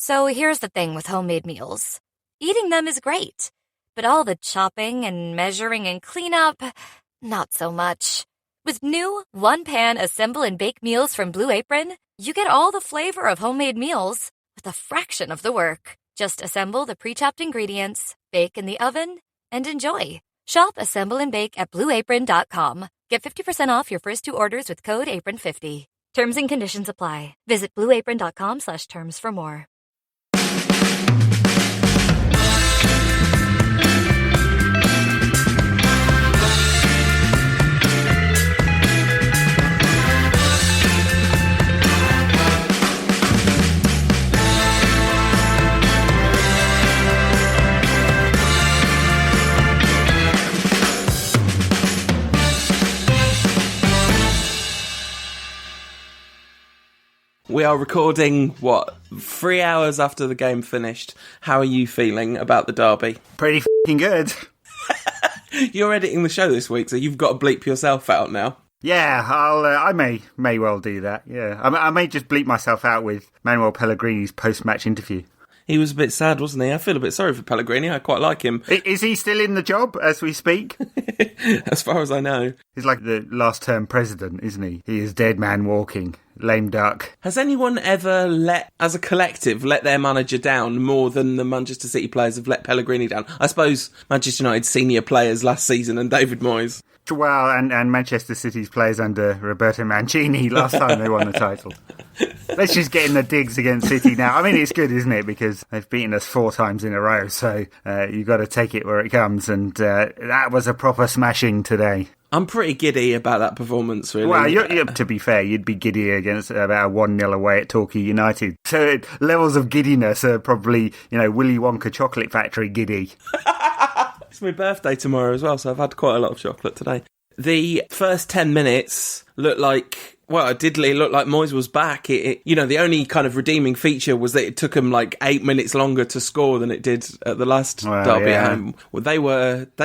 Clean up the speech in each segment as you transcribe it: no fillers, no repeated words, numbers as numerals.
So here's the thing with homemade meals. Eating them is great, but all the chopping and measuring and cleanup, not so much. With new one-pan assemble and bake meals from Blue Apron, you get all the flavor of homemade meals with a fraction of the work. Just assemble the pre-chopped ingredients, bake in the oven, and enjoy. Shop Assemble and Bake at BlueApron.com. Get 50% off your first 2 orders with code APRON50. Terms and conditions apply. Visit BlueApron.com/terms for more. We are recording, 3 hours after the game finished. How are you feeling about the derby? Pretty f***ing good. You're editing the show this week, so you've got to bleep yourself out now. Yeah, I may well do that, yeah. I may just bleep myself out with Manuel Pellegrini's post-match interview. He was a bit sad, wasn't he? I feel a bit sorry for Pellegrini. I quite like him. Is he still in the job as we speak? As far as I know. He's like the last-term president, isn't he? He is dead man walking. Lame duck. Has anyone ever as a collective, let their manager down more than the Manchester City players have let Pellegrini down? I suppose Manchester United senior players last season and David Moyes. Well, and Manchester City's players under Roberto Mancini last time they won the title. Let's just get in the digs against City now. I mean, it's good, isn't it? Because they've beaten us 4 times in a row, so you've got to take it where it comes, and that was a proper smashing today. I'm pretty giddy about that performance, really. Well, to be fair, you'd be giddy against about a 1-0 away at Torquay United. So levels of giddiness are probably, Willy Wonka Chocolate Factory giddy. It's my birthday tomorrow as well, so I've had quite a lot of chocolate today. The first 10 minutes looked like... Well, it did look like Moyes was back. The only kind of redeeming feature was that it took him like 8 minutes longer to score than it did at the last derby at home. Well, they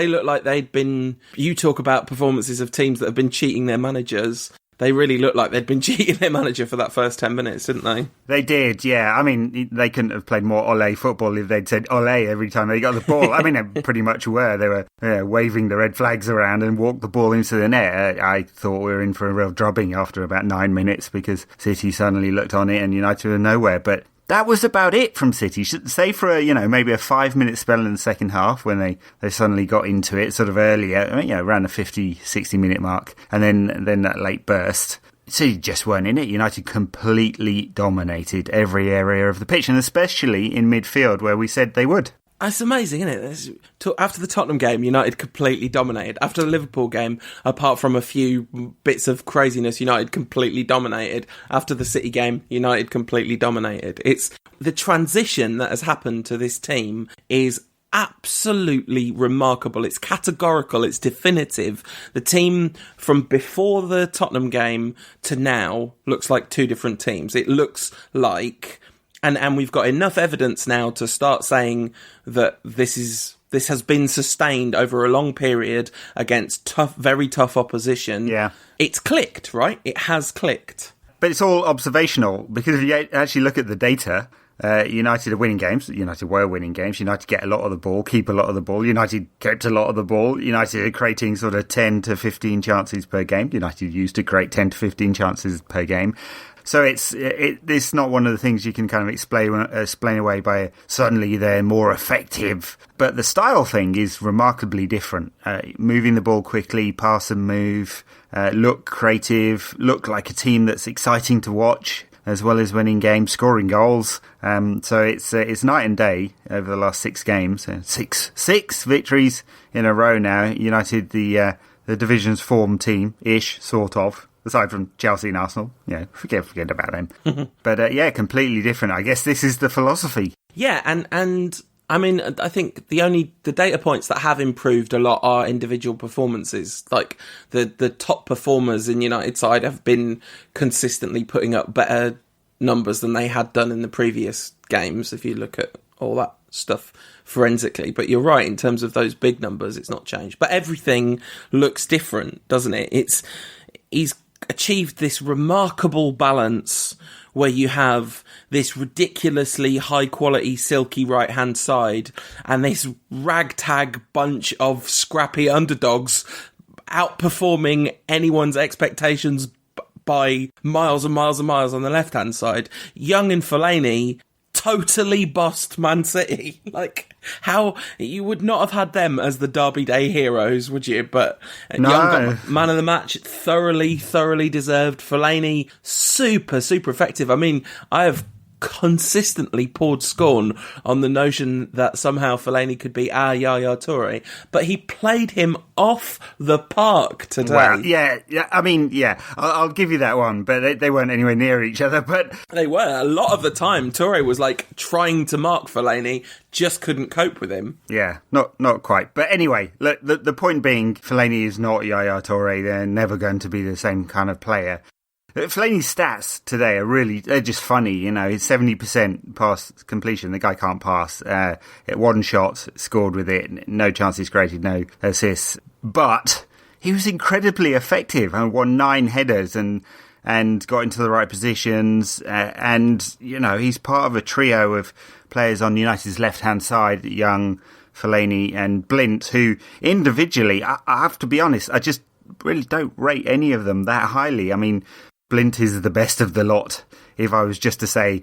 looked like they'd been... You talk about performances of teams that have been cheating their managers. They really looked like they'd been cheating their manager for that first 10 minutes, didn't they? They did, yeah. I mean, they couldn't have played more Ole football if they'd said Ole every time they got the ball. I mean, they pretty much were. They were waving the red flags around and walked the ball into the net. I thought we were in for a real drubbing after about 9 minutes because City suddenly looked on it and United were nowhere. But that was about it from City. Say for maybe a 5-minute spell in the second half when they suddenly got into it sort of earlier, around the 50-60 minute mark, and then that late burst. City just weren't in it. United completely dominated every area of the pitch, and especially in midfield where we said they would. It's amazing, isn't it? After the Tottenham game, United completely dominated. After the Liverpool game, apart from a few bits of craziness, United completely dominated. After the City game, United completely dominated. It's the transition that has happened to this team is absolutely remarkable. It's categorical. It's definitive. The team from before the Tottenham game to now looks like 2 different teams. It looks like... And we've got enough evidence now to start saying that this has been sustained over a long period against very tough opposition. Yeah. It's clicked, right? It has clicked. But it's all observational, because if you actually look at the data, United are winning games. United were winning games. United get a lot of the ball, keep a lot of the ball. United kept a lot of the ball. United are creating sort of 10 to 15 chances per game. United used to create 10 to 15 chances per game. So it's not one of the things you can kind of explain away by suddenly they're more effective. But the style thing is remarkably different. Moving the ball quickly, pass and move, look creative, look like a team that's exciting to watch, as well as winning games, scoring goals. So it's night and day over the last 6 games. Six victories in a row now. United, the division's form team-ish, sort of. Aside from Chelsea and Arsenal, forget about them. But completely different. I guess this is the philosophy. Yeah, and I mean, I think the data points that have improved a lot are individual performances. Like the top performers in United side have been consistently putting up better numbers than they had done in the previous games, if you look at all that stuff forensically. But you're right, in terms of those big numbers, it's not changed. But everything looks different, doesn't it? achieved this remarkable balance where you have this ridiculously high-quality, silky right-hand side and this ragtag bunch of scrappy underdogs outperforming anyone's expectations by miles and miles and miles on the left-hand side. Young and Fellaini totally bossed Man City. Like, how you would not have had them as the Derby Day heroes, would you? But no. Young got man of the match, thoroughly deserved. Fellaini, super effective. I mean, I have consistently poured scorn on the notion that somehow Fellaini could be our Yaya Toure, but he played him off the park today. Well, yeah. I mean, yeah, I'll give you that one, but they weren't anywhere near each other. But they were a lot of the time. Toure was like trying to mark Fellaini, just couldn't cope with him. Yeah, not quite. But anyway, look, the point being, Fellaini is not Yaya Toure. They're never going to be the same kind of player. Fellaini's stats today they're just funny, you know. He's 70% pass completion. The guy can't pass. One shot, scored with it. No chances created, no assists. But he was incredibly effective and won 9 headers and got into the right positions. And, you know, he's part of a trio of players on United's left-hand side, Young, Fellaini and Blint, who individually, I have to be honest, I just really don't rate any of them that highly. I mean, Blint is the best of the lot, if I was just to say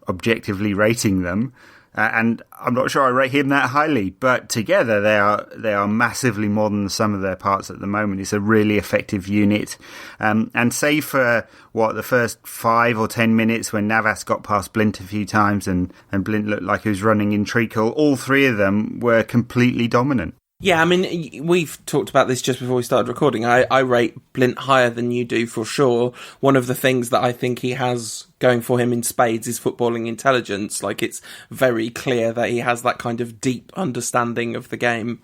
objectively rating them. And I'm not sure I rate him that highly, but together they are massively more than the sum of their parts at the moment. It's a really effective unit. And save for, the first 5 or 10 minutes when Navas got past Blint a few times and Blint looked like he was running in treacle, all 3 of them were completely dominant. Yeah, I mean, we've talked about this just before we started recording. I rate Blint higher than you do, for sure. One of the things that I think he has going for him in spades is footballing intelligence. Like, it's very clear that he has that kind of deep understanding of the game,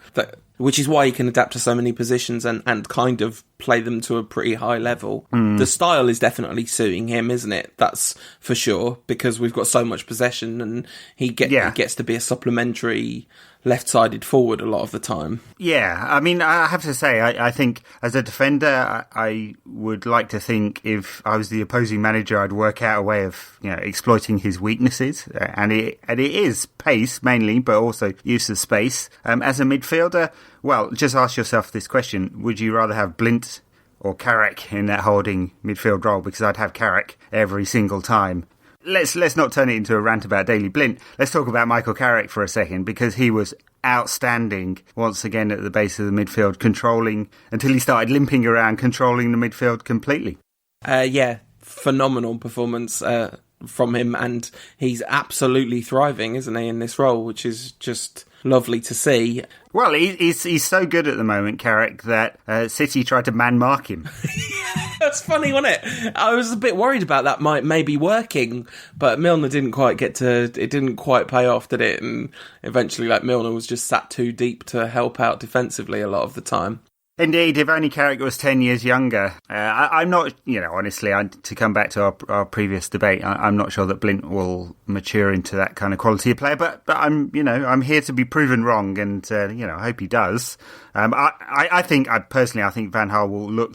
which is why he can adapt to so many positions and kind of play them to a pretty high level. The style is definitely suiting him, isn't it? That's for sure, because we've got so much possession and he gets to be a supplementary left-sided forward a lot of the time. Yeah, I mean, I have to say, I think as a defender, I would like to think if I was the opposing manager, I'd work out a way of, you know, exploiting his weaknesses, and it is pace mainly, but also use of space. As a midfielder, well, just ask yourself this question: would you rather have Blint or Carrick in that holding midfield role? Because I'd have Carrick every single time. Let's not turn it into a rant about Daley Blint. Let's talk about Michael Carrick for a second, because he was outstanding once again at the base of the midfield, controlling, until he started limping around, controlling the midfield completely. Yeah, phenomenal performance from him, and he's absolutely thriving, isn't he, in this role, which is just lovely to see. Well, he's so good at the moment, Carrick, that City tried to man-mark him. That's funny, wasn't it? I was a bit worried about that maybe working, but Milner didn't quite it didn't quite pay off, did it? And eventually, Milner was just sat too deep to help out defensively a lot of the time. Indeed, if only Carrick was 10 years younger. I'm not, honestly, to come back to our previous debate, I'm not sure that Blint will mature into that kind of quality of player, but I'm here to be proven wrong, and, I hope he does. I think Van Gaal will look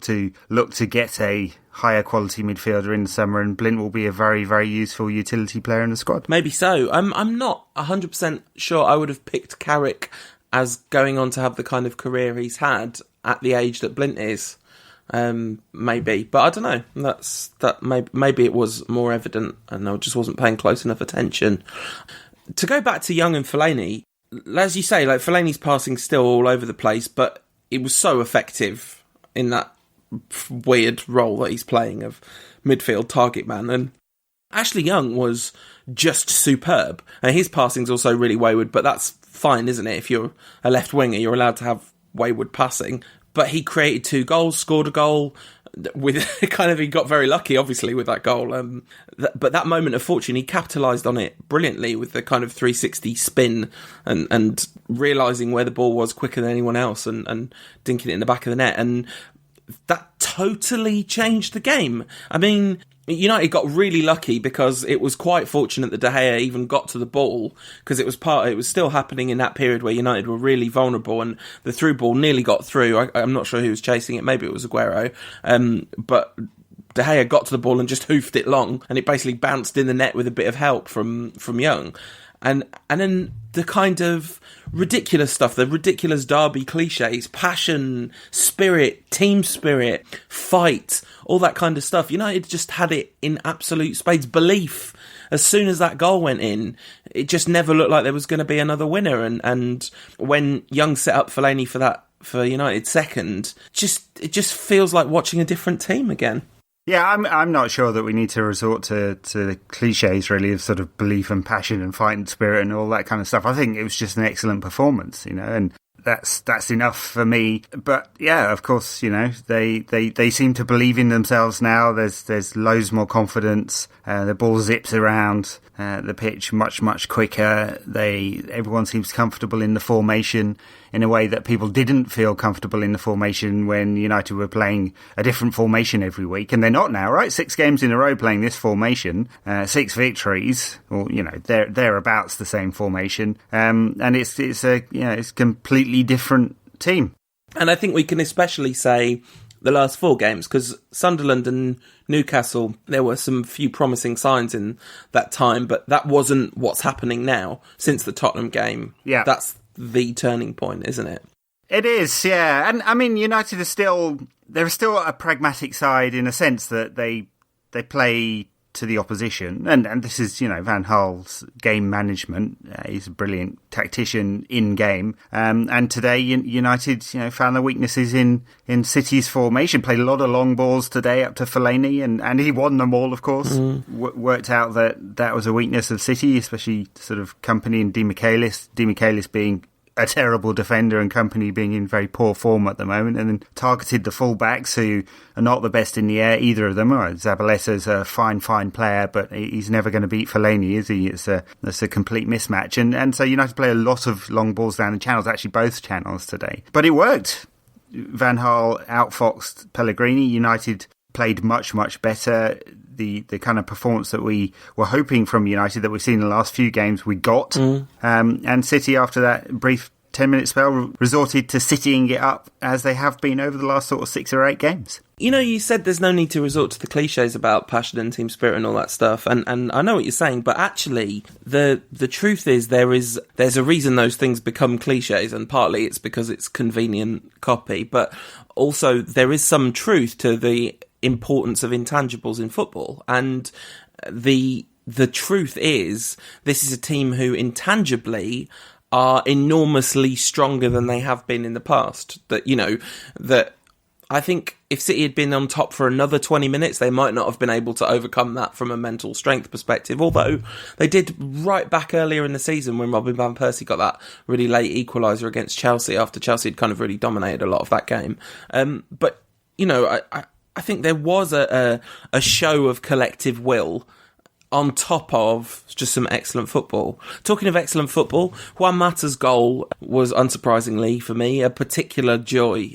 to get a higher quality midfielder in the summer, and Blint will be a very, very useful utility player in the squad. Maybe so. I'm not 100% sure I would have picked Carrick as going on to have the kind of career he's had at the age that Blint is. Maybe, but I don't know. Maybe it was more evident and I just wasn't paying close enough attention. To go back to Young and Fellaini, as you say, Fellaini's passing still all over the place, but it was so effective in that weird role that he's playing of midfield target man. And Ashley Young was just superb, and his passing's also really wayward, but that's fine, isn't it? If you're a left winger, you're allowed to have wayward passing. But he created 2 goals, scored a goal with he got very lucky, obviously, with that goal. But that moment of fortune, he capitalised on it brilliantly with the kind of 360 spin and realising where the ball was quicker than anyone else and dinking it in the back of the net. And that totally changed the game. I mean, United got really lucky because it was quite fortunate that De Gea even got to the ball, because it was still happening in that period where United were really vulnerable, and the through ball nearly got through. I'm not sure who was chasing it. Maybe it was Aguero. But De Gea got to the ball and just hoofed it long, and it basically bounced in the net with a bit of help from Young. And then the kind of ridiculous stuff, the ridiculous derby cliches, passion, spirit, team spirit, fight, all that kind of stuff. United just had it in absolute spades. Belief. As soon as that goal went in, it just never looked like there was going to be another winner. And when Young set up Fellaini for United second, it just feels like watching a different team again. Yeah, I'm not sure that we need to resort to the cliches, really, of sort of belief and passion and fighting spirit and all that kind of stuff. I think it was just an excellent performance, and that's enough for me. But yeah, of course, they seem to believe in themselves now. There's loads more confidence. The ball zips around the pitch much quicker. Everyone seems comfortable in the formation in a way that people didn't feel comfortable in the formation when United were playing a different formation every week, and they're not now, right? 6 games in a row playing this formation, 6 victories, or thereabouts the same formation, and it's completely different team. And I think we can especially say the last 4 games, because Sunderland and Newcastle, there were some few promising signs in that time, but that wasn't what's happening now since the Tottenham game. Yeah, that's the turning point, isn't it? It is, yeah. And I mean, United they're still a pragmatic side in a sense that they play to the opposition, and this is Van Gaal's game management. He's a brilliant tactician in game, and today United found the weaknesses in City's formation. Played a lot of long balls today up to Fellaini, and he won them all, of course. Worked out that was a weakness of City, especially sort of Company and Demichelis being a terrible defender and Company being in very poor form at the moment, and then targeted the full-backs who are not the best in the air, either of them. Zabaleta's a fine player, but he's never going to beat Fellaini, is he? It's a complete mismatch. And so United play a lot of long balls down the channels, actually both channels today. But it worked. Van Gaal outfoxed Pellegrini. United played much better. The kind of performance that we were hoping from United that we've seen in the last few games, we got. And City, after that brief 10-minute spell, resorted to citying it up as they have been over the last sort of 6 or 8 games. You said there's no need to resort to the cliches about passion and team spirit and all that stuff, and I know what you're saying, but actually the truth is there's a reason those things become cliches, and partly it's because it's convenient copy, but also there is some truth to the importance of intangibles in football, and the truth is this is a team who intangibly are enormously stronger than they have been in the past. That I think if City had been on top for another 20 minutes, they might not have been able to overcome that from a mental strength perspective, although they did right back earlier in the season when Robin van Persie got that really late equaliser against Chelsea after Chelsea had kind of really dominated a lot of that game. But I think there was a show of collective will on top of just some excellent football. Talking of excellent football, Juan Mata's goal was, unsurprisingly for me, a particular joy.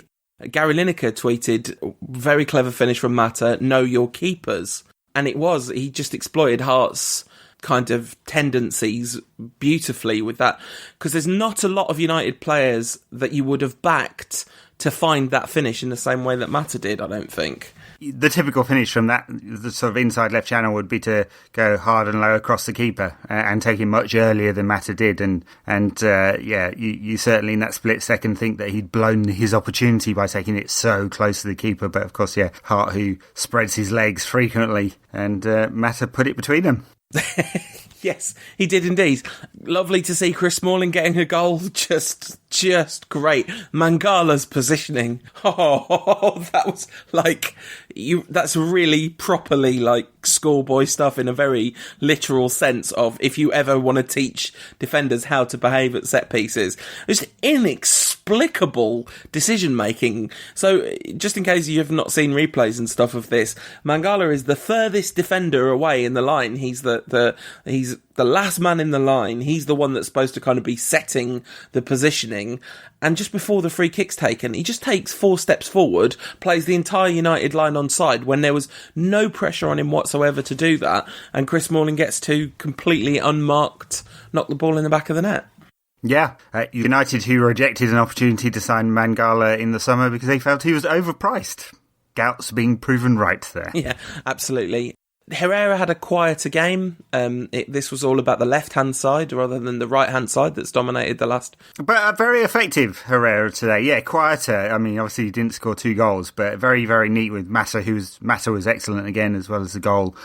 Gary Lineker tweeted, very clever finish from Mata, know your keepers. And he just exploited Hart's kind of tendencies beautifully with that. Because there's not a lot of United players that you would have backed to find that finish in the same way that Mata did, I don't think. The typical finish from the sort of inside left channel would be to go hard and low across the keeper and take him much earlier than Mata did. And you certainly in that split second think that he'd blown his opportunity by taking it so close to the keeper. But of course, Hart, who spreads his legs frequently, and Mata put it between them. Yes, he did indeed. Lovely to see Chris Smalling getting a goal. Just great. Mangala's positioning. Oh, that was that's really properly schoolboy stuff in a very literal sense of if you ever want to teach defenders how to behave at set pieces. It's inexplicable decision making. So just in case you have not seen replays and stuff of this, Mangala is the furthest defender away in the line. He's he's the last man in the line. He's the one that's supposed to kind of be setting the positioning. And just before the free kick's taken, he just takes 4 steps forward, plays the entire United line onside when there was no pressure on him whatsoever to do that. And Chris Smalling gets to completely unmarked knock the ball in the back of the net. Yeah, United who rejected an opportunity to sign Mangala in the summer because they felt he was overpriced. doubts being proven right there. Yeah, absolutely. Herrera had a quieter game. This was all about the left-hand side rather than the right-hand side that's dominated the last... But very effective, Herrera, today. Yeah, quieter. I mean, obviously he didn't score 2 goals, but very, very neat with Mata, Mata was excellent again, as well as the goal.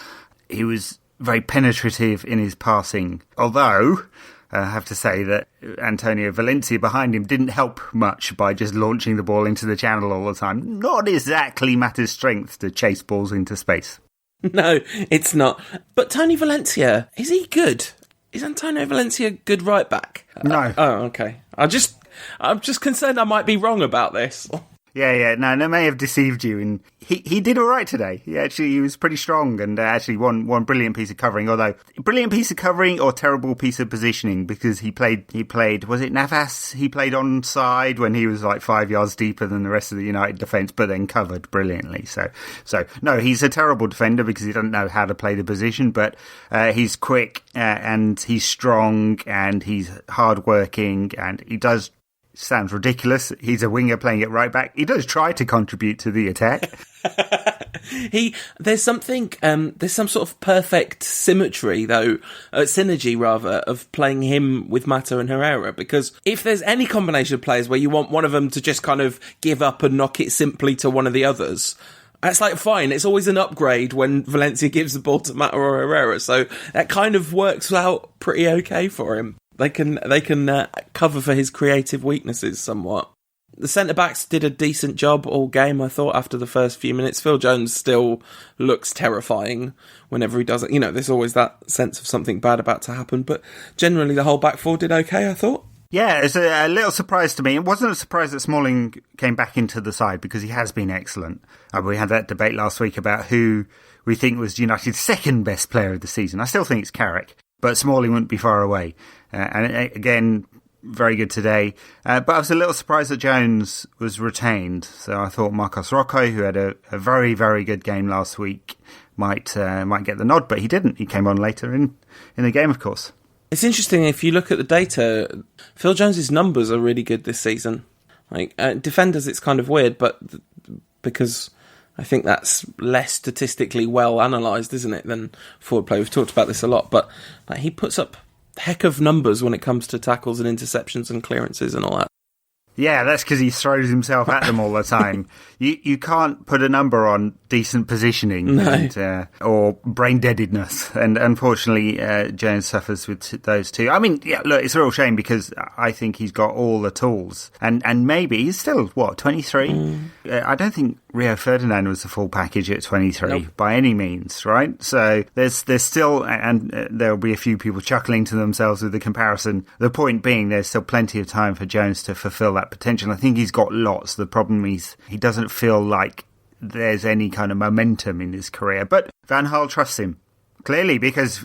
He was very penetrative in his passing. Although, I have to say that Antonio Valencia behind him didn't help much by just launching the ball into the channel all the time. Not exactly Mata's strength to chase balls into space. No, it's not. But Tony Valencia, is he good? Is Antonio Valencia a good right back? No. Oh, okay. I'm just concerned I might be wrong about this. Yeah. No, that may have deceived you. And he did all right today. He was pretty strong and actually one brilliant piece of covering. Although, brilliant piece of covering or terrible piece of positioning, because he played, was it Navas? He played onside when he was like 5 yards deeper than the rest of the United defence, but then covered brilliantly. So no, he's a terrible defender because he doesn't know how to play the position, but he's quick and he's strong and he's hard-working and he does... Sounds ridiculous. He's a winger playing at right back. He does try to contribute to the attack. There's some sort of perfect symmetry, though, synergy rather, of playing him with Mata and Herrera, because if there's any combination of players where you want one of them to just kind of give up and knock it simply to one of the others, that's like fine. It's always an upgrade when Valencia gives the ball to Mata or Herrera, so that kind of works out pretty okay for him. They can cover for his creative weaknesses somewhat. The centre-backs did a decent job all game, I thought, after the first few minutes. Phil Jones still looks terrifying whenever he does it. You know, there's always that sense of something bad about to happen, but generally the whole back four did okay, I thought. Yeah, it's a little surprise to me. It wasn't a surprise that Smalling came back into the side because he has been excellent. We had that debate last week about who we think was United's second best player of the season. I still think it's Carrick, but Smalling wouldn't be far away. And again, very good today. But I was a little surprised that Jones was retained. So I thought Marcos Rocco, who had a very, very good game last week, might get the nod, but he didn't. He came on later in the game, of course. It's interesting, if you look at the data, Phil Jones's numbers are really good this season. Like defenders, it's kind of weird, but because I think that's less statistically well analysed, isn't it, than forward play. We've talked about this a lot, but he puts up heck of numbers when it comes to tackles and interceptions and clearances and all that. Yeah, that's because he throws himself at them all the time. You can't put a number on decent positioning or brain-deadedness. And unfortunately, Jones suffers with those two. I mean, yeah, look, it's a real shame because I think he's got all the tools. And maybe he's still, 23? I don't think Rio Ferdinand was the full package at 23 by any means, right? So there's still, and there'll be a few people chuckling to themselves with the comparison. The point being, there's still plenty of time for Jones to fulfill that potential. I think he's got lots. The problem is he doesn't feel like there's any kind of momentum in his career. But Van Gaal trusts him, clearly, because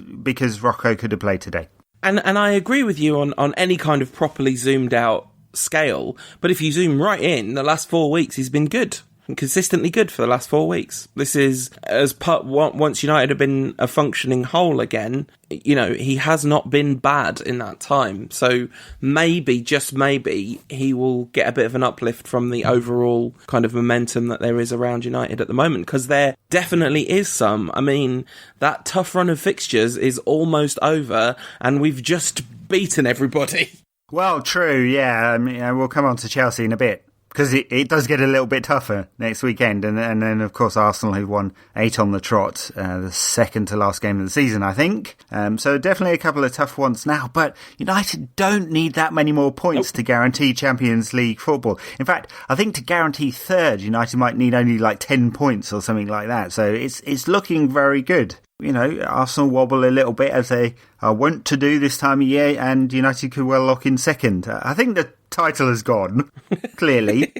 Rocco could have played today. And I agree with you on any kind of properly zoomed out scale. But if you zoom right in, the last 4 weeks he's been good. Consistently good for the last 4 weeks. This is once United have been a functioning whole again, he has not been bad in that time. So maybe, just maybe, he will get a bit of an uplift from the overall kind of momentum that there is around United at the moment, because there definitely is some. I mean, that tough run of fixtures is almost over and we've just beaten everybody. Well, true, yeah. I mean, we'll come on to Chelsea in a bit. Because it does get a little bit tougher next weekend. And then, of course, Arsenal, who won 8 on the trot, the second to last game of the season, I think. So definitely a couple of tough ones now. But United don't need that many more points to guarantee Champions League football. In fact, I think to guarantee third, United might need only like 10 points or something like that. So it's looking very good. Arsenal wobble a little bit as they are wont to do this time of year, and United could well lock in second. I think the title has gone, clearly.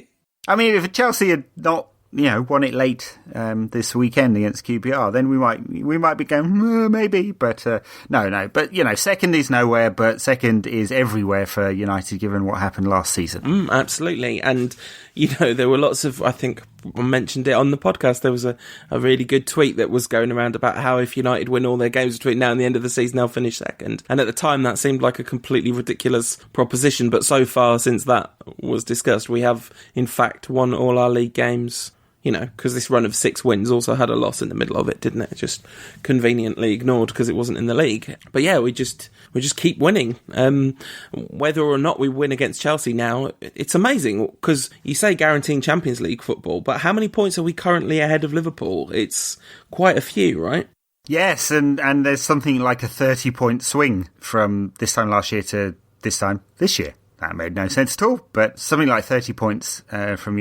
I mean, if Chelsea had not, won it late this weekend against QPR, then we might be going, maybe, but no. But, second is nowhere, but second is everywhere for United, given what happened last season. Absolutely. And, there were lots of, I think I mentioned it on the podcast, there was a really good tweet that was going around about how if United win all their games between now and the end of the season, they'll finish second. And at the time, that seemed like a completely ridiculous proposition. But so far, since that was discussed, we have, in fact, won all our league games because this run of 6 wins also had a loss in the middle of it, didn't it? Just conveniently ignored because it wasn't in the league. But yeah, we just keep winning. Whether or not we win against Chelsea now, it's amazing, because you say guaranteeing Champions League football, but how many points are we currently ahead of Liverpool? It's quite a few, right? Yes, and there's something like a 30-point swing from this time last year to this time this year. That made no sense at all, but something like 30 points from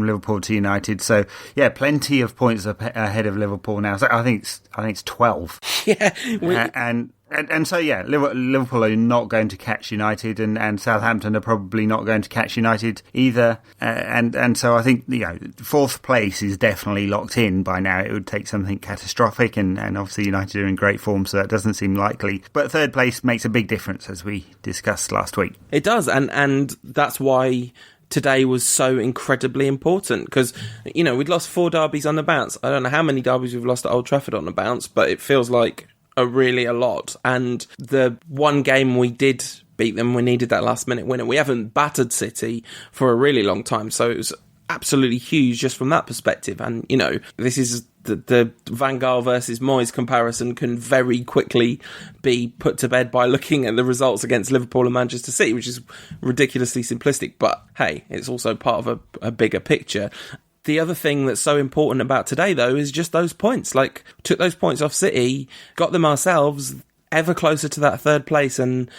Liverpool to United. So yeah, plenty of points ahead of Liverpool now. So I think it's 12. Yeah, and so yeah, Liverpool are not going to catch United, and Southampton are probably not going to catch United either. And so I think 4th place is definitely locked in by now. It would take something catastrophic, and obviously United are in great form, so that doesn't seem likely. But 3rd place makes a big difference, as we discussed last week. It does, and that's why today was so incredibly important, because we'd lost 4 derbies on the bounce. I don't know how many derbies we've lost at Old Trafford on the bounce, but it feels like a lot. And the one game we did beat them, we needed that last minute winner. We haven't battered City for a really long time, so it was absolutely huge just from that perspective. And this is the Van Gaal versus Moyes comparison can very quickly be put to bed by looking at the results against Liverpool and Manchester City, which is ridiculously simplistic, but hey, it's also part of a bigger picture. The other thing that's so important about today, though, is just those points. Like, took those points off City, got them ourselves ever closer to that 3rd place and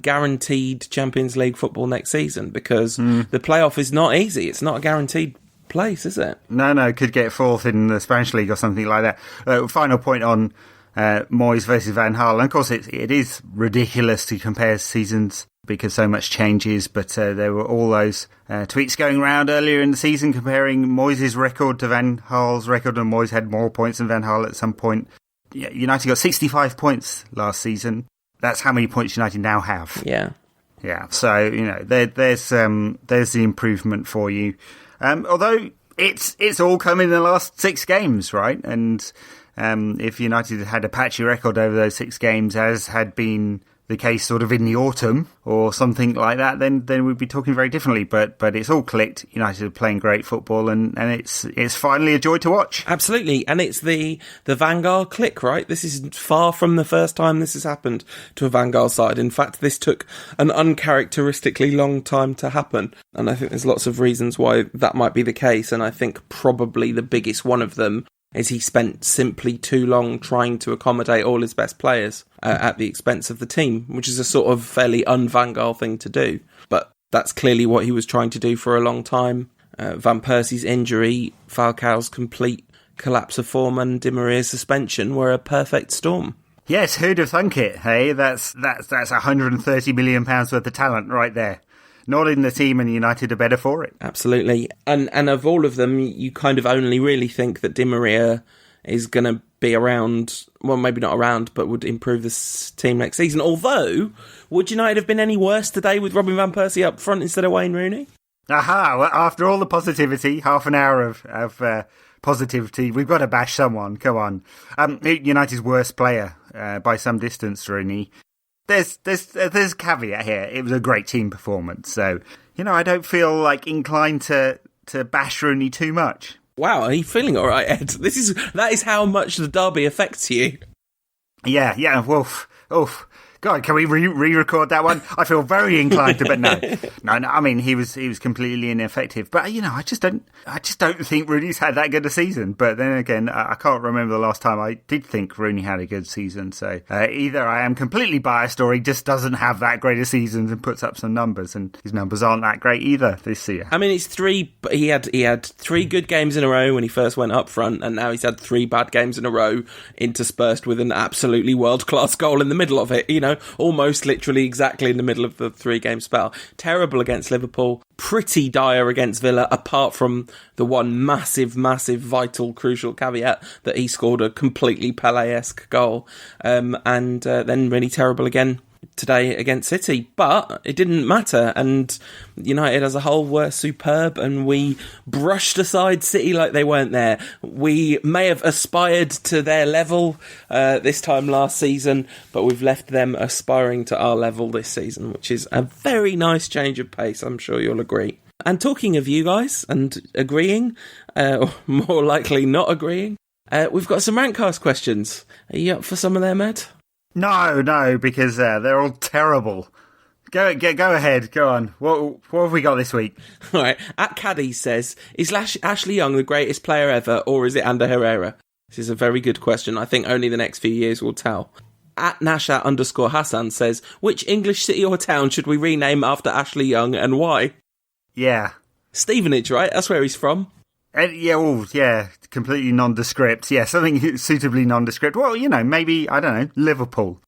guaranteed Champions League football next season, because the playoff is not easy. It's not a guaranteed place, is it? No, could get 4th in the Spanish League or something like that. Final point on Moyes versus Van Gaal. And of course, it is ridiculous to compare seasons because so much changes, but there were all those tweets going around earlier in the season comparing Moyes' record to Van Gaal's record, and Moyes had more points than Van Gaal at some point. United got 65 points last season. That's how many points United now have. Yeah. So there's the improvement for you. Although it's all come in the last 6 games, right? And if United had a patchy record over those 6 games, as had been the case sort of in the autumn or something like that, then we'd be talking very differently. But it's all clicked. United are playing great football, and it's finally a joy to watch. Absolutely, and it's the Van Gaal click, right? This is far from the first time this has happened to a Van Gaal side. In fact, this took an uncharacteristically long time to happen, and I think there's lots of reasons why that might be the case, and I think probably the biggest one of them is he spent simply too long trying to accommodate all his best players at the expense of the team, which is a sort of fairly un-Van Gaal thing to do. But that's clearly what he was trying to do for a long time. Van Persie's injury, Falcao's complete collapse of form, and Di Maria's suspension were a perfect storm. Yes, who'd have thunk it, hey? That's £130 million worth of talent right there. Not in the team, and United are better for it. Absolutely. And of all of them, you kind of only really think that Di Maria is going to be around, well, maybe not around, but would improve this team next season. Although, would United have been any worse today with Robin Van Persie up front instead of Wayne Rooney? Aha, well, after all the positivity, half an hour of positivity, we've got to bash someone, come on. United's worst player by some distance, Rooney. There's a caveat here. It was a great team performance, so I don't feel like inclined to bash Rooney too much. Wow, are you feeling all right, Ed? That is how much the derby affects you. Yeah. Wolf. God, can we re-record that one? I feel very inclined to, but no. I mean, he was completely ineffective. But I just don't think Rooney's had that good a season. But then again, I can't remember the last time I did think Rooney had a good season. So either I am completely biased, or he just doesn't have that great a season and puts up some numbers, and his numbers aren't that great either this year. I mean, it's 3. He had 3 good games in a row when he first went up front, and now he's had 3 bad games in a row, interspersed with an absolutely world-class goal in the middle of it. Almost literally exactly in the middle of the 3-game spell. Terrible against Liverpool, pretty dire against Villa, apart from the one massive, vital, crucial caveat that he scored a completely Pele-esque goal. And then really terrible again today against City, but it didn't matter, and United as a whole were superb, and we brushed aside City like they weren't there. We may have aspired to their level this time last season, but we've left them aspiring to our level this season, which is a very nice change of pace, I'm sure you'll agree. And talking of you guys and agreeing, or more likely not agreeing, we've got some Rantcast questions. Are you up for some of them, Ed? No, because they're all terrible. Go ahead, go on. What have we got this week? All right, at Caddy says, is Ashley Young the greatest player ever, or is it Ander Herrera? This is a very good question. I think only the next few years will tell. At Nasha_Hassan says, which English city or town should we rename after Ashley Young and why? Yeah. Stevenage, right? That's where he's from. Yeah, completely nondescript. Yeah, something suitably nondescript. Well, maybe, I don't know, Liverpool.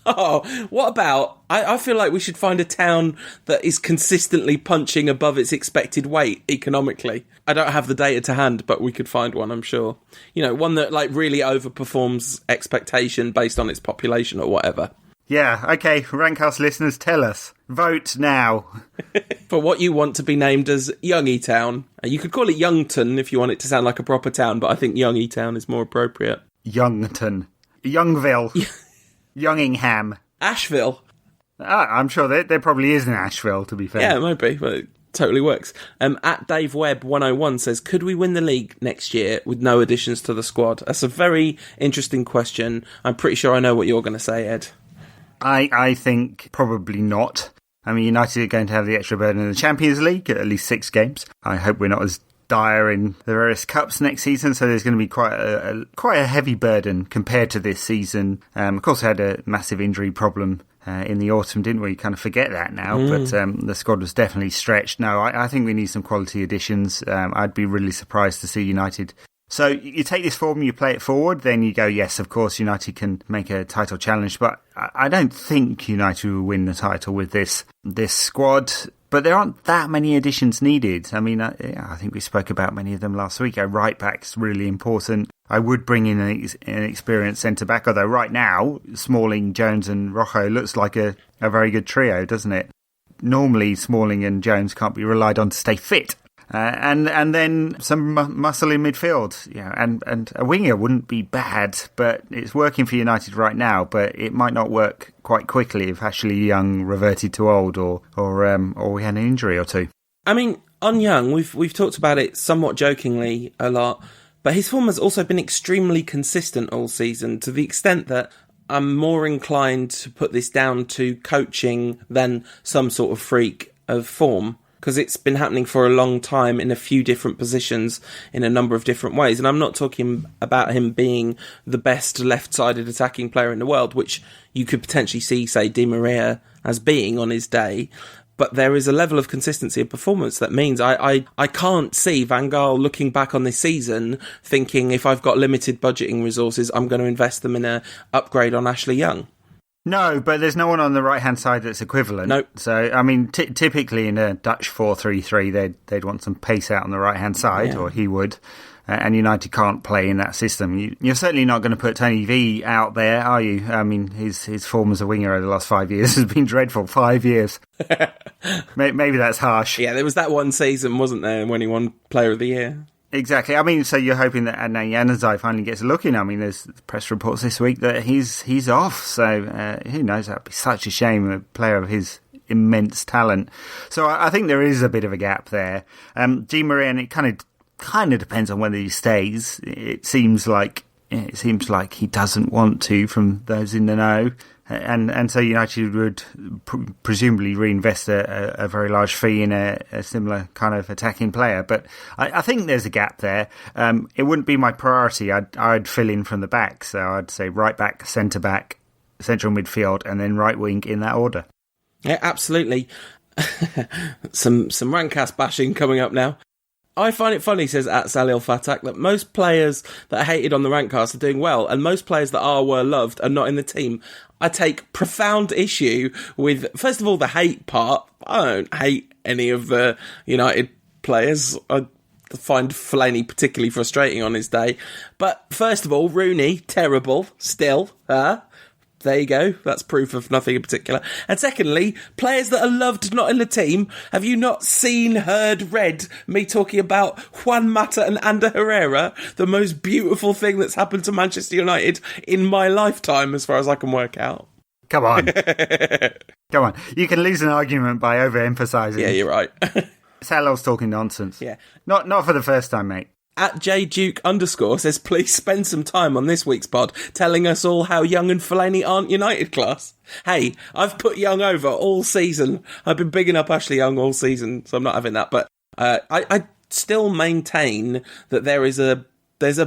Oh, what about... I feel like we should find a town that is consistently punching above its expected weight economically. I don't have the data to hand, but we could find one, I'm sure. One that really overperforms expectation based on its population or whatever. Yeah, okay, Rantcast listeners, tell us. Vote now. For what you want to be named as Youngie Town. You could call it Youngton if you want it to sound like a proper town, but I think Youngie Town is more appropriate. Youngton. Youngville. Youngingham. Asheville. I'm sure there probably is an Asheville, to be fair. Yeah, it might be, but it totally works. At Dave Webb 101 says, could we win the league next year with no additions to the squad? That's a very interesting question. I'm pretty sure I know what you're going to say, Ed. I think probably not. I mean, United are going to have the extra burden in the Champions League, at least 6 games. I hope we're not as dire in the various cups next season, so there's going to be quite a heavy burden compared to this season. Of course, we had a massive injury problem in the autumn, didn't we? Kind of forget that now, but the squad was definitely stretched. No, I think we need some quality additions. I'd be really surprised to see United. So you take this form, you play it forward, then you go, yes, of course, United can make a title challenge, but I don't think United will win the title with this squad. But there aren't that many additions needed. I mean, I think we spoke about many of them last week. A right back's really important. I would bring in an experienced centre-back, although right now, Smalling, Jones and Rojo looks like a very good trio, doesn't it? Normally, Smalling and Jones can't be relied on to stay fit. And then some muscle in midfield, and a winger wouldn't be bad, but it's working for United right now. But it might not work quite quickly if Ashley Young reverted to old, or we had an injury or two. I mean, on Young, we've talked about it somewhat jokingly a lot, but his form has also been extremely consistent all season, to the extent that I'm more inclined to put this down to coaching than some sort of freak of form. Because it's been happening for a long time in a few different positions in a number of different ways. And I'm not talking about him being the best left-sided attacking player in the world, which you could potentially see, say, Di Maria as being on his day. But there is a level of consistency of performance that means I can't see Van Gaal looking back on this season thinking, if I've got limited budgeting resources, I'm going to invest them in an upgrade on Ashley Young. No, but there's no one on the right-hand side that's equivalent. Nope. So, I mean, typically in a Dutch 4-3-3, they'd want some pace out on the right-hand side, or he would. And United can't play in that system. You're certainly not going to put Tony V out there, are you? I mean, his form as a winger over the last 5 years has been dreadful. 5 years. Maybe that's harsh. Yeah, there was that one season, wasn't there, when he won Player of the Year? Exactly. I mean, so you're hoping that Adnan Januzaj finally gets a look in. I mean, there's press reports this week that he's off. So who knows? That'd be such a shame. A player of his immense talent. So I think there is a bit of a gap there. Di Maria, and it kind of depends on whether he stays. It seems like he doesn't want to, from those in the know. And so United would presumably reinvest a very large fee in a similar kind of attacking player. But I think there's a gap there. It wouldn't be my priority. I'd fill in from the back. So I'd say right back, centre back, central midfield, and then right wing in that order. Yeah, absolutely. some Rantcast bashing coming up now. I find it funny, says at Salil Fatak, that most players that are hated on the Rantcast are doing well, and most players that were loved are not in the team. I take profound issue with, first of all, the hate part. I don't hate any of the United players. I find Fellaini particularly frustrating on his day. But first of all, Rooney, terrible, still. There you go. That's proof of nothing in particular. And secondly, players that are loved not in the team. Have you not seen, heard, read me talking about Juan Mata and Ander Herrera? The most beautiful thing that's happened to Manchester United in my lifetime, as far as I can work out. Come on. Come on. You can lose an argument by overemphasising. Yeah, you're right. Salah's talking nonsense. Yeah. Not for the first time, mate. At JDuke_ says, please spend some time on this week's pod telling us all how Young and Fellaini aren't United class. Hey, I've put Young over all season. I've been bigging up Ashley Young all season, so I'm not having that. But I still maintain that there's a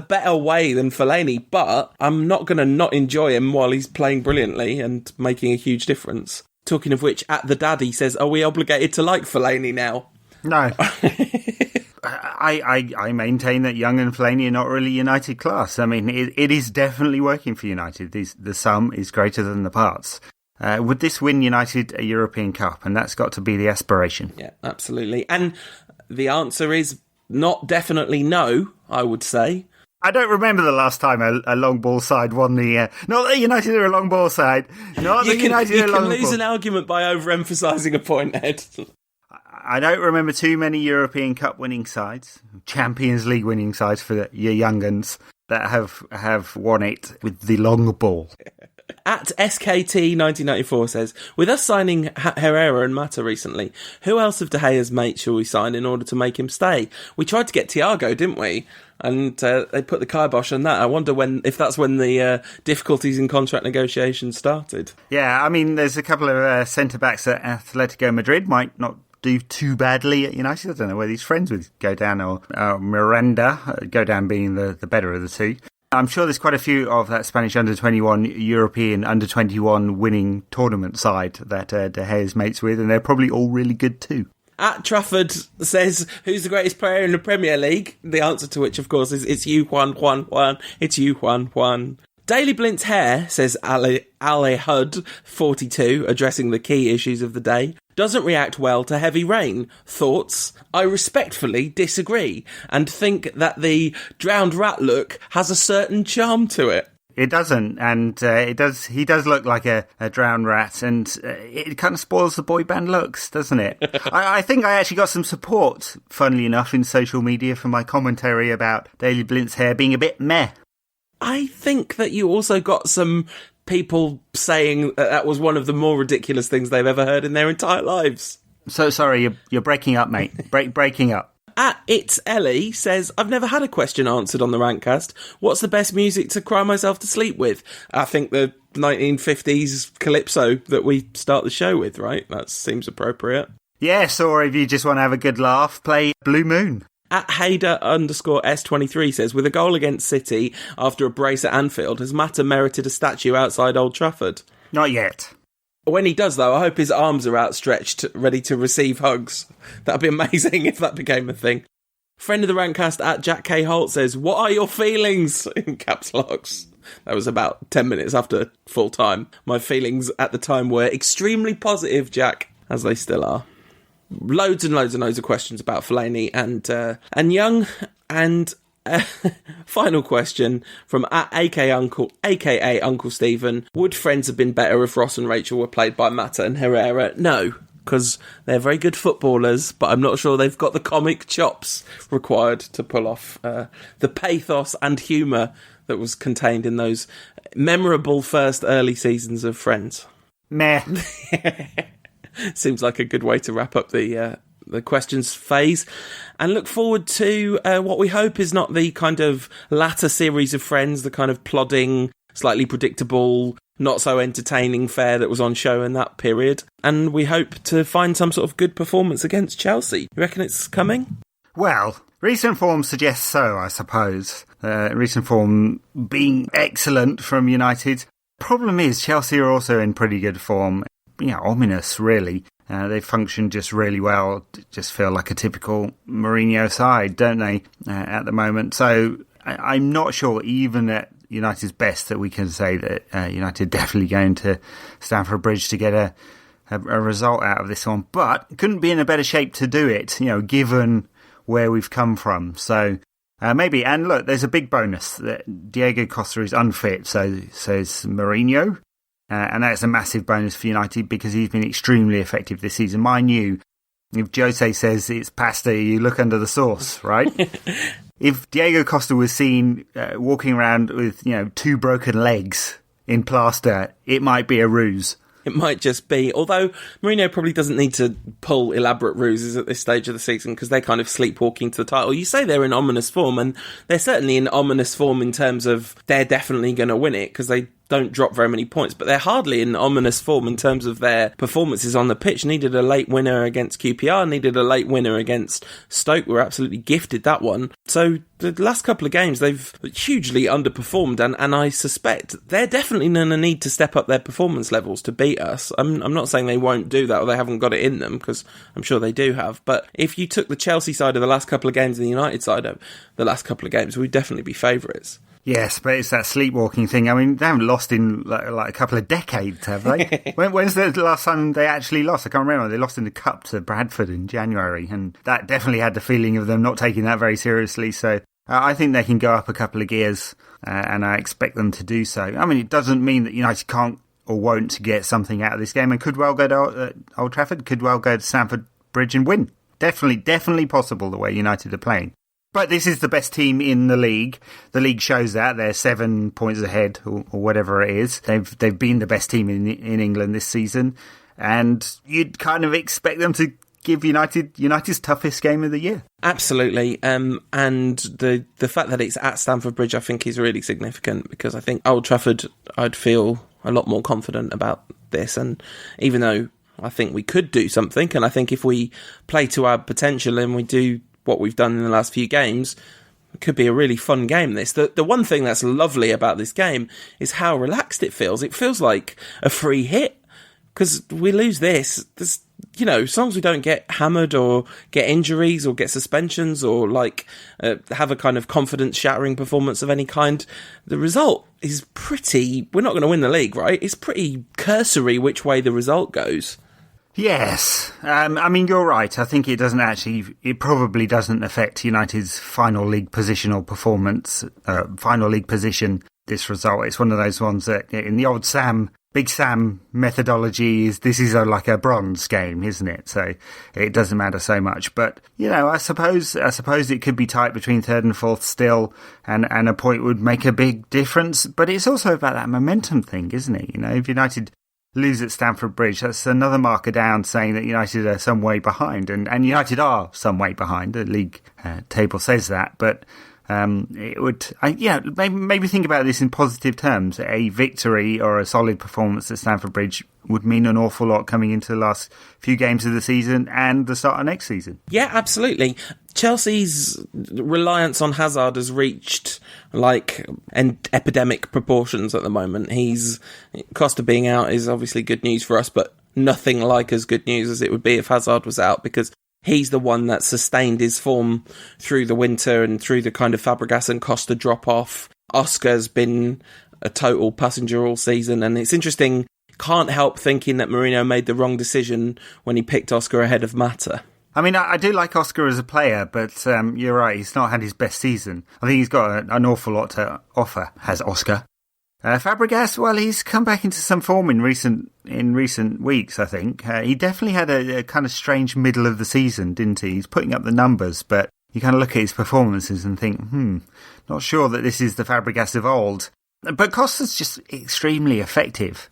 better way than Fellaini, but I'm not going to not enjoy him while he's playing brilliantly and making a huge difference. Talking of which, at the daddy says, are we obligated to like Fellaini now? No. I maintain that Young and Fellaini are not really United class. I mean, it is definitely working for United. The sum is greater than the parts. Would this win United a European Cup? And that's got to be the aspiration. Yeah, absolutely. And the answer is not definitely no, I would say. I don't remember the last time a long ball side won the... not that United are a long ball side. Not that United are a long ball. You can lose an argument by overemphasising a point, Ed. I don't remember too many European Cup winning sides, Champions League winning sides for your young uns that have won it with the long ball. At SKT1994 says, with us signing Herrera and Mata recently, who else of De Gea's mates shall we sign in order to make him stay? We tried to get Thiago, didn't we? And they put the kibosh on that. I wonder if that's when the difficulties in contract negotiations started. Yeah, I mean, there's a couple of centre-backs at Atletico Madrid might not do too badly at United. I don't know whether he's friends with Godin or Miranda, Godin being the better of the two. I'm sure there's quite a few of that Spanish under-21 European under-21 winning tournament side that De Gea's mates with, and they're probably all really good too. At Trafford says, who's the greatest player in the Premier League? The answer to which, of course, is it's you, Juan. It's you, Juan. Daily Blint's hair, says Ale Hud 42, addressing the key issues of the day, doesn't react well to heavy rain. Thoughts? I respectfully disagree and think that the drowned rat look has a certain charm to it. It doesn't, and he does look like a drowned rat, and it kind of spoils the boy band looks, doesn't it? I think I actually got some support, funnily enough, in social media for my commentary about Daily Blint's hair being a bit meh. I think that you also got some people saying that was one of the more ridiculous things they've ever heard in their entire lives. So sorry, you're breaking up, mate. Breaking up. At It's Ellie says, I've never had a question answered on the Rantcast. What's the best music to cry myself to sleep with? I think the 1950s Calypso that we start the show with, right? That seems appropriate. Yes, or if you just want to have a good laugh, play Blue Moon. At Hader_S23 says, with a goal against City after a brace at Anfield, has Mata merited a statue outside Old Trafford? Not yet. When he does, though, I hope his arms are outstretched, ready to receive hugs. That'd be amazing if that became a thing. Friend of the Rantcast at Jack K. Holt says, what are your feelings? In caps locks. That was about 10 minutes after full time. My feelings at the time were extremely positive, Jack, as they still are. Loads and loads and loads of questions about Fellaini and Young. And final question from aka Uncle Stephen. Would Friends have been better if Ross and Rachel were played by Mata and Herrera? No, because they're very good footballers, but I'm not sure they've got the comic chops required to pull off the pathos and humour that was contained in those memorable first early seasons of Friends. Meh. Seems like a good way to wrap up the questions phase, and look forward to what we hope is not the kind of latter series of Friends, the kind of plodding, slightly predictable, not so entertaining fare that was on show in that period. And we hope to find some sort of good performance against Chelsea. You reckon it's coming? Well, recent form suggests so, I suppose. Recent form being excellent from United. Problem is, Chelsea are also in pretty good form. Ominous, really. They function just really well, just feel like a typical Mourinho side, don't they, at the moment? So I'm not sure, even at United's best, that we can say that United definitely going to Stamford Bridge to get a result out of this one. But couldn't be in a better shape to do it, given where we've come from. So maybe, and look, there's a big bonus that Diego Costa is unfit, so says Mourinho. And that's a massive bonus for United because he's been extremely effective this season. Mind you, if Jose says it's pasta, you look under the sauce, right? If Diego Costa was seen walking around with, 2 broken legs in plaster, it might be a ruse. It might just be, although Mourinho probably doesn't need to pull elaborate ruses at this stage of the season because they're kind of sleepwalking to the title. You say they're in ominous form, and they're certainly in ominous form in terms of they're definitely going to win it because they don't drop very many points, but they're hardly in ominous form in terms of their performances on the pitch. Needed a late winner against QPR, needed a late winner against Stoke. We're absolutely gifted that one. So the last couple of games, they've hugely underperformed, and I suspect they're definitely going to need to step up their performance levels to beat us. I'm not saying they won't do that or they haven't got it in them, because I'm sure they do have, but if you took the Chelsea side of the last couple of games and the United side of the last couple of games, we'd definitely be favourites. Yes, but it's that sleepwalking thing. I mean, they haven't lost in like a couple of decades, have they? When's the last time they actually lost? I can't remember. They lost in the Cup to Bradford in January, and that definitely had the feeling of them not taking that very seriously. So I think they can go up a couple of gears, and I expect them to do so. I mean, it doesn't mean that United can't or won't get something out of this game, and could well go to Old Trafford, could well go to Stamford Bridge and win. Definitely possible the way United are playing. But this is the best team in the league. The league shows that. They're 7 points ahead, or whatever it is. They've been the best team in England this season. And you'd kind of expect them to give United's toughest game of the year. Absolutely. And the fact that it's at Stamford Bridge, I think, is really significant, because I think Old Trafford, I'd feel a lot more confident about this. And even though I think we could do something, and I think if we play to our potential and we do what we've done in the last few games, it could be a really fun game. The one thing that's lovely about this game is how relaxed it feels. It feels like a free hit, because we lose this, there's, as long as we don't get hammered or get injuries or get suspensions or have a kind of confidence shattering performance of any kind, the result is pretty, we're not going to win the league, right? It's pretty cursory which way the result goes. Yes. I mean, you're right. I think it probably doesn't affect United's final league position or performance, final league position, this result. It's one of those ones that in the old Big Sam methodology this is like a bronze game, isn't it? So it doesn't matter so much. But, I suppose it could be tight between third and fourth still, and a point would make a big difference. But it's also about that momentum thing, isn't it? If United lose at Stamford Bridge, that's another marker down, saying that United are some way behind, and United are some way behind. The league table says that, but it would, maybe think about this in positive terms. A victory or a solid performance at Stamford Bridge would mean an awful lot coming into the last few games of the season and the start of next season. Yeah, absolutely. Chelsea's reliance on Hazard has reached epidemic proportions at the moment. Costa being out is obviously good news for us, but nothing like as good news as it would be if Hazard was out, because he's the one that sustained his form through the winter and through the kind of Fabregas and Costa drop-off. Oscar's been a total passenger all season, and it's interesting, can't help thinking that Mourinho made the wrong decision when he picked Oscar ahead of Mata. I mean, I do like Oscar as a player, but you're right, he's not had his best season. I think he's got an awful lot to offer, has Oscar. Fabregas, well, he's come back into some form in recent weeks, I think. He definitely had a kind of strange middle of the season, didn't he? He's putting up the numbers, but you kind of look at his performances and think, not sure that this is the Fabregas of old. But Costa's just extremely effective.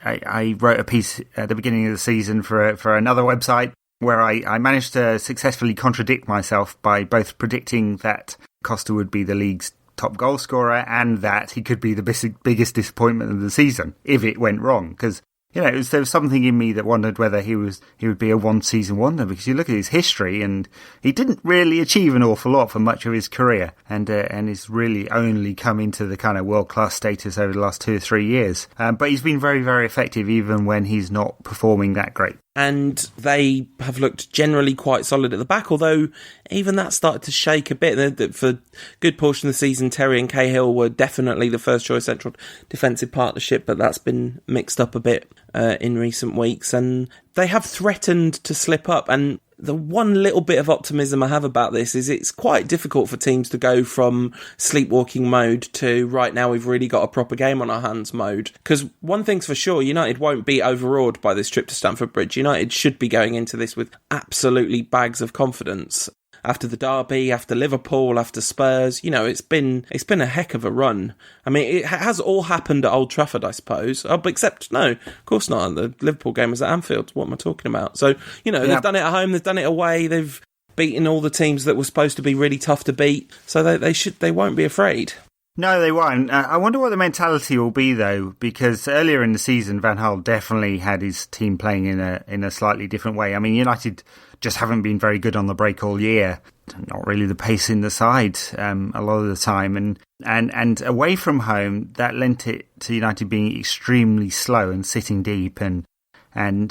I wrote a piece at the beginning of the season for another website where I managed to successfully contradict myself by both predicting that Costa would be the league's top goal scorer and that he could be the biggest disappointment of the season if it went wrong. Because, there was something in me that wondered whether he would be a one-season wonder, because you look at his history and he didn't really achieve an awful lot for much of his career, and he's really only come into the kind of world-class status over the last 2 or 3 years. But he's been very, very effective even when he's not performing that great. And they have looked generally quite solid at the back, although even that started to shake a bit. For a good portion of the season, Terry and Cahill were definitely the first choice central defensive partnership, but that's been mixed up a bit in recent weeks, and they have threatened to slip up. And the one little bit of optimism I have about this is it's quite difficult for teams to go from sleepwalking mode to right now we've really got a proper game on our hands mode. Because one thing's for sure, United won't be overawed by this trip to Stamford Bridge. United should be going into this with absolutely bags of confidence. after the derby, after Liverpool, after Spurs. You know, it's been a heck of a run. I mean, it has all happened at Old Trafford, I suppose. But except, no, of course not. The Liverpool game was at Anfield. What am I talking about? So, you know, they've done it at home, they've done it away, they've beaten all the teams that were supposed to be really tough to beat. So they won't be afraid. No, they won't. I wonder what the mentality will be, though, because earlier in the season, Van Gaal definitely had his team playing in a slightly different way. I mean, United just haven't been very good on the break all year. Not really the pace in the side a lot of the time. And away from home, that lent it to United being extremely slow and sitting deep and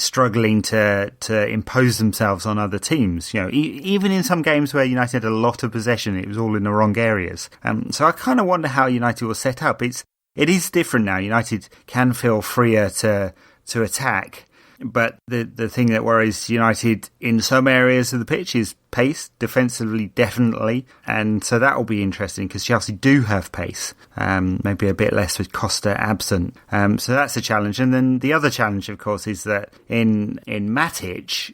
struggling to impose themselves on other teams. You know, even in some games where United had a lot of possession, it was all in the wrong areas. So I kind of wonder how United will set up. It is different now. United can feel freer to attack. But the thing that worries United in some areas of the pitch is pace, defensively definitely, and so that will be interesting because Chelsea do have pace, maybe a bit less with Costa absent. So that's a challenge. And then the other challenge, of course, is that in Matic,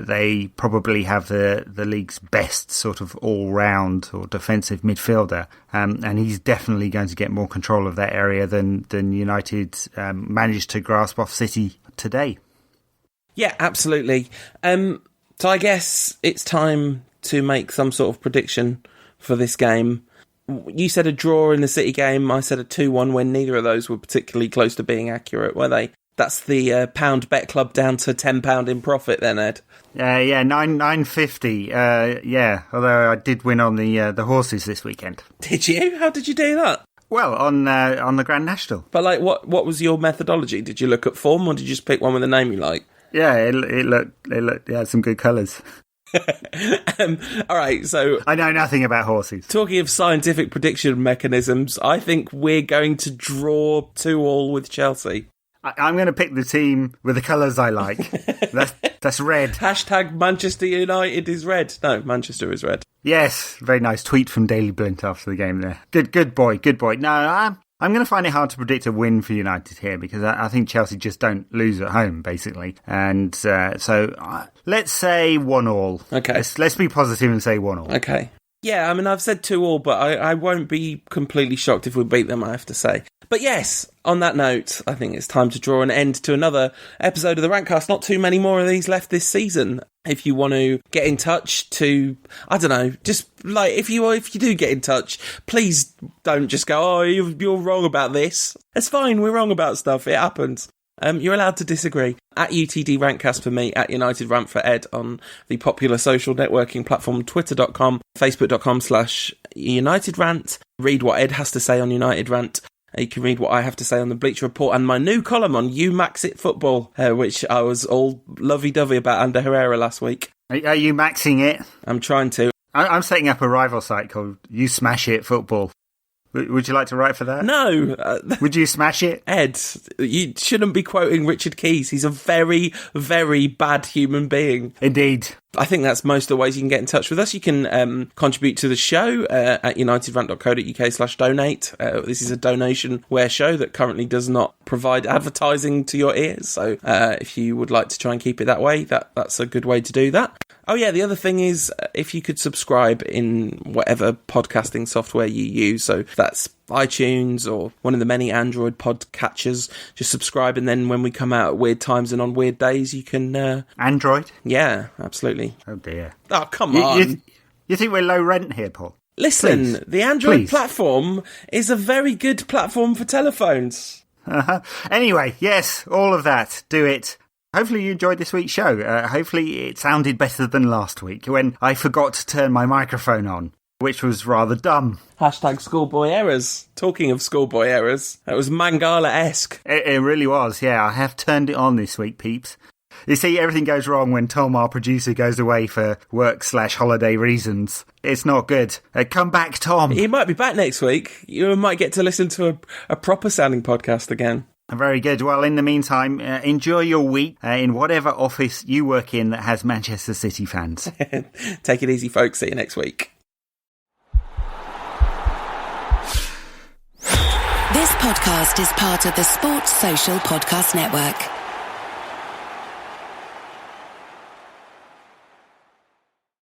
they probably have the league's best sort of all-round or defensive midfielder, and he's definitely going to get more control of that area than United managed to grasp off City today. Yeah, absolutely. So I guess it's time to make some sort of prediction for this game. You said a draw in the City game. I said a 2-1 when neither of those were particularly close to being accurate, were they? That's the pound bet club down to £10 in profit then, Ed. Yeah, $9.50. Yeah, although I did win on the horses this weekend. Did you? How did you do that? Well, on the Grand National. But like, what was your methodology? Did you look at form, or did you just pick one with a name you like? Yeah, it looked. It had some good colours. All right, so I know nothing about horses. Talking of scientific prediction mechanisms, I think we're going to draw 2-2 with Chelsea. I'm going to pick the team with the colours I like. That's red. Hashtag Manchester United is red. No, Manchester is red. Yes, very nice tweet from Daily Blint after the game there. Good boy. No, I'm going to find it hard to predict a win for United here because I think Chelsea just don't lose at home, basically. And so let's say 1-1. Okay. Let's be positive and say 1-1. Okay. Yeah, I mean, I've said 2-2, but I won't be completely shocked if we beat them, I have to say. But yes, on that note, I think it's time to draw an end to another episode of the Rantcast. Not too many more of these left this season. If you want to get in touch to, I don't know, just like if you do get in touch, please don't just go, oh, you're wrong about this. It's fine, we're wrong about stuff, it happens. You're allowed to disagree. At UTD Rantcast for me, at United Rant for Ed on the popular social networking platform twitter.com, facebook.com/United Rant. Read what Ed has to say on United Rant. You can read what I have to say on the Bleacher Report and my new column on You Max It Football, which I was all lovey-dovey about under Herrera last week. Are you maxing it? I'm trying to. I'm setting up a rival site called You Smash It Football. Would you like to write for that? No. Would you smash it? Ed, you shouldn't be quoting Richard Keys. He's a very, very bad human being. Indeed. I think that's most of the ways you can get in touch with us. You can contribute to the show at unitedrant.co.uk/donate. This is a donation-ware show that currently does not provide advertising to your ears. So if you would like to try and keep it that way, that's a good way to do that. Oh yeah, the other thing is if you could subscribe in whatever podcasting software you use, so that's iTunes or one of the many Android podcatchers, just subscribe, and then when we come out at weird times and on weird days, you can... Android? Yeah, absolutely. Oh dear. Oh, come on. You think we're low rent here, Paul? Listen, the Android platform is a very good platform for telephones. Anyway, yes, all of that. Do it. Hopefully you enjoyed this week's show. Hopefully it sounded better than last week when I forgot to turn my microphone on, which was rather dumb. Hashtag schoolboy errors. Talking of schoolboy errors, that was Mangala-esque. It really was, yeah. I have turned it on this week, peeps. You see, everything goes wrong when Tom, our producer, goes away for work/holiday reasons. It's not good. Come back, Tom. He might be back next week. You might get to listen to a proper sounding podcast again. Very good. Well, in the meantime, enjoy your week in whatever office you work in that has Manchester City fans. Take it easy, folks. See you next week. This podcast is part of the Sports Social Podcast Network.